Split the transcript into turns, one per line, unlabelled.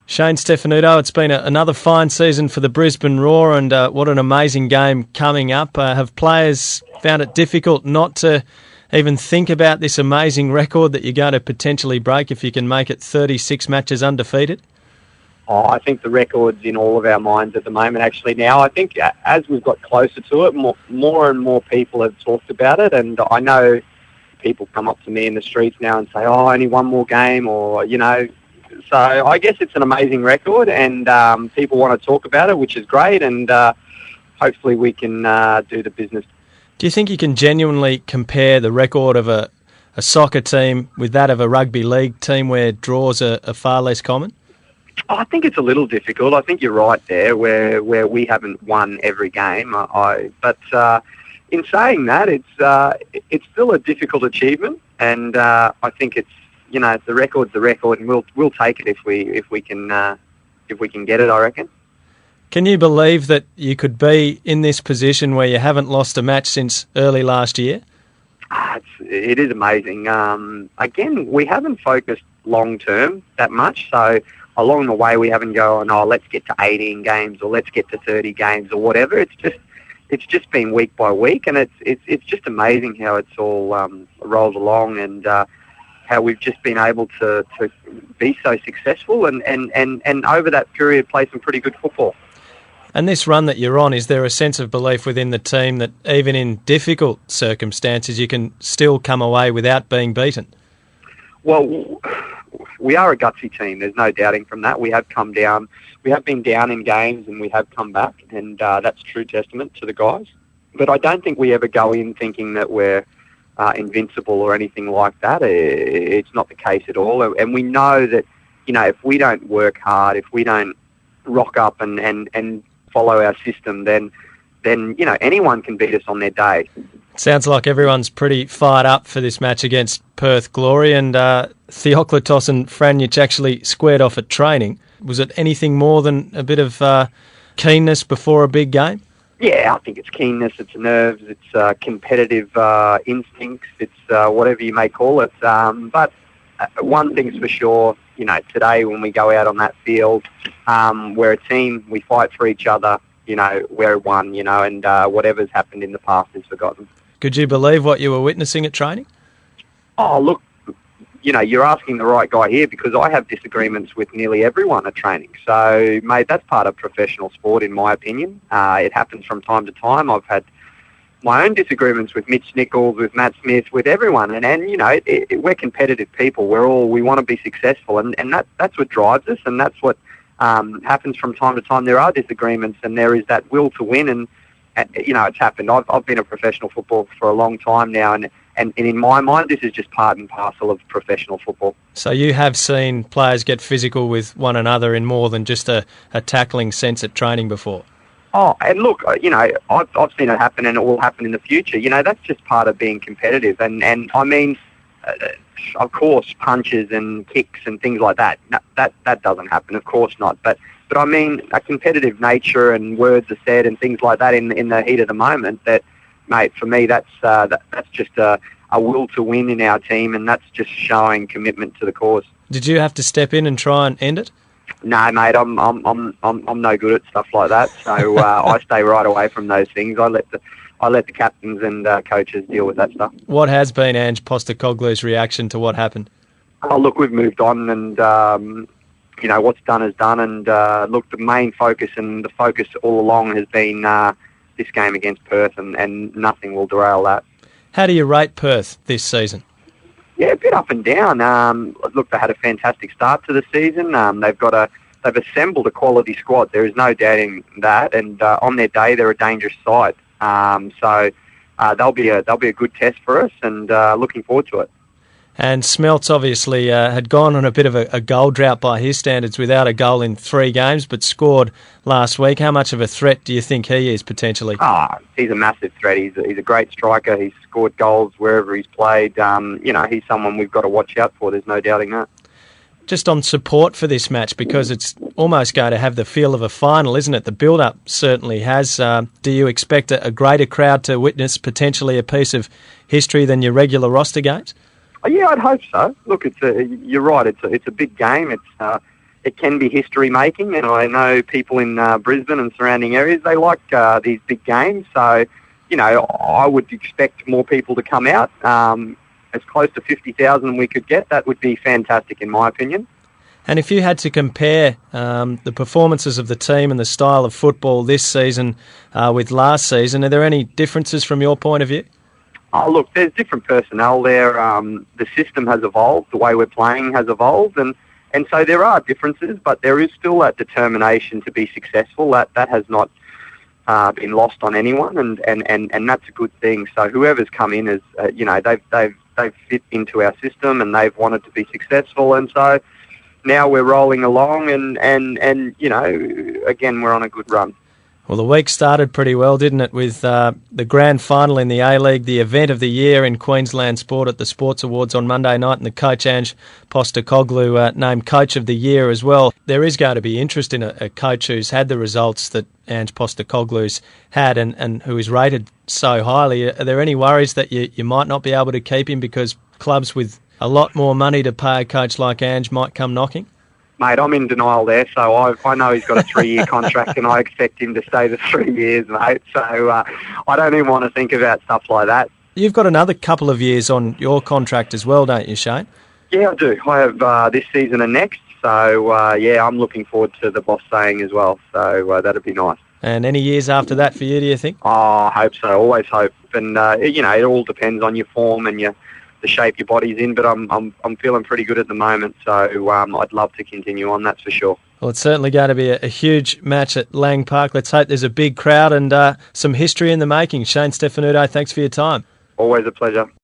Shane Stefanutto, it's been another fine season for the Brisbane Roar, and what an amazing game coming up. Have players found it difficult not to even think about this amazing record that you're going to potentially break if you can make it 36 matches undefeated?
Oh, I think the record's in all of our minds at the moment, actually, now. I think as we've got closer to it, more and more people have talked about it, and I know people come up to me in the streets now and say, oh, only one more game, or, So I guess it's an amazing record, and people want to talk about it, which is great, and hopefully we can do the business.
Do you think you can genuinely compare the record of a soccer team with that of a rugby league team where draws are far less common?
I think it's a little difficult. I think you're right there, where we haven't won every game. But in saying that, it's still a difficult achievement, and I think it's the record's the record, and we'll take it if we can get it, I reckon.
Can you believe that you could be in this position where you haven't lost a match since early last year?
It is amazing. Again, we haven't focused long term that much, so along the way we haven't gone, let's get to 18 games or let's get to 30 games or whatever. It's just been week by week, and it's just amazing how it's all rolled along, and how we've just been able to be so successful and over that period play some pretty good football.
And this run that you're on, is there a sense of belief within the team that even in difficult circumstances you can still come away without being beaten?
Well, we are a gutsy team, there's no doubting from that. We have come down, we have been down in games and we have come back, and that's true testament to the guys. But I don't think we ever go in thinking that we're invincible or anything like that. It's not the case at all, and we know that if we don't work hard, if we don't rock up and follow our system, then anyone can beat us on their day.
Sounds like everyone's pretty fired up for this match against Perth Glory, and Theoklitos and Franjic actually squared off at training. Was it anything more than a bit of keenness before a big game?
Yeah, I think it's keenness, it's nerves, it's competitive instincts, it's whatever you may call it. But one thing's for sure, today when we go out on that field, we're a team, we fight for each other, we're one, and whatever's happened in the past is forgotten.
Could you believe what you were witnessing at training?
Oh, look, you're asking the right guy here, because I have disagreements with nearly everyone at training. So, mate, that's part of professional sport, in my opinion. It happens from time to time. I've had my own disagreements with Mitch Nichols, with Matt Smith, with everyone. And we're competitive people. We want to be successful. And that's what drives us, and that's what happens from time to time. There are disagreements, and there is that will to win. And it's happened. I've been a professional footballer for a long time now, and in my mind, this is just part and parcel of professional football. So
you have seen players get physical with one another in more than just a tackling sense at training before?
Oh, and look, I've seen it happen, and it will happen in the future. That's just part of being competitive. And I mean, of course, punches and kicks and things like that, that doesn't happen. Of course not. But I mean, a competitive nature and words are said and things like that in the heat of the moment that, mate, for me, that's just a will to win in our team, and that's just showing commitment to the cause. Did
you have to step in and try and end it?
No, mate, I'm no good at stuff like that. So I stay right away from those things. I let the captains and coaches deal with that stuff.
What has been Ange Postecoglou's reaction to what happened?
Oh, look, we've moved on, and what's done is done. And look, the main focus and the focus all along has been this game against Perth, and nothing will derail that.
How do you rate Perth this season?
Yeah, a bit up and down. Look, they had a fantastic start to the season. They've assembled a quality squad. There is no doubting that. And on their day, they're a dangerous side. So they'll be a good test for us, and looking forward to it.
And Smeltz obviously had gone on a bit of a goal drought by his standards, without a goal in 3 games, but scored last week. How much of a threat do you think he is potentially?
He's a massive threat. He's a great striker. He's scored goals wherever he's played. He's someone we've got to watch out for. There's no doubting that.
Just on support for this match, because it's almost going to have the feel of a final, isn't it? The build-up certainly has. Do you expect a greater crowd to witness potentially a piece of history than your regular roster games?
Yeah, I'd hope so. Look, you're right. It's a big game. it can be history making, and I know people in Brisbane and surrounding areas, they like these big games. So, I would expect more people to come out. As close to 50,000 we could get, that would be fantastic in my opinion.
And if you had to compare the performances of the team and the style of football this season with last season, are there any differences from your point of view?
Oh, look, there's different personnel there. The system has evolved. The way we're playing has evolved. And so there are differences, but there is still that determination to be successful. That has not been lost on anyone, and that's a good thing. So whoever's come in is, they've fit into our system and they've wanted to be successful. And so now we're rolling along and again, we're on a good run.
Well, the week started pretty well, didn't it, with the grand final in the A-League, the event of the year in Queensland sport at the Sports Awards on Monday night, and the coach, Ange Postecoglou, named Coach of the Year as well. There is going to be interest in a coach who's had the results that Ange Postecoglou's had and who is rated so highly. Are there any worries that you might not be able to keep him because clubs with a lot more money to pay a coach like Ange might come knocking?
Mate, I'm in denial there, so I know he's got a 3-year contract and I expect him to stay the 3 years, mate. So I don't even want to think about stuff like that.
You've got another couple of years on your contract as well, don't you, Shane?
Yeah, I do. I have this season and next, so I'm looking forward to the boss staying as well, so that'd be nice.
And any years after that for you, do you think?
Oh, I hope so, always hope. And, it all depends on your form and the shape your body's in, but I'm feeling pretty good at the moment, so I'd love to continue on, that's for sure.
Well, it's certainly going to be a huge match at Lang Park. Let's hope there's a big crowd and some history in the making. Shane Stefanutto, thanks for your time.
Always a pleasure.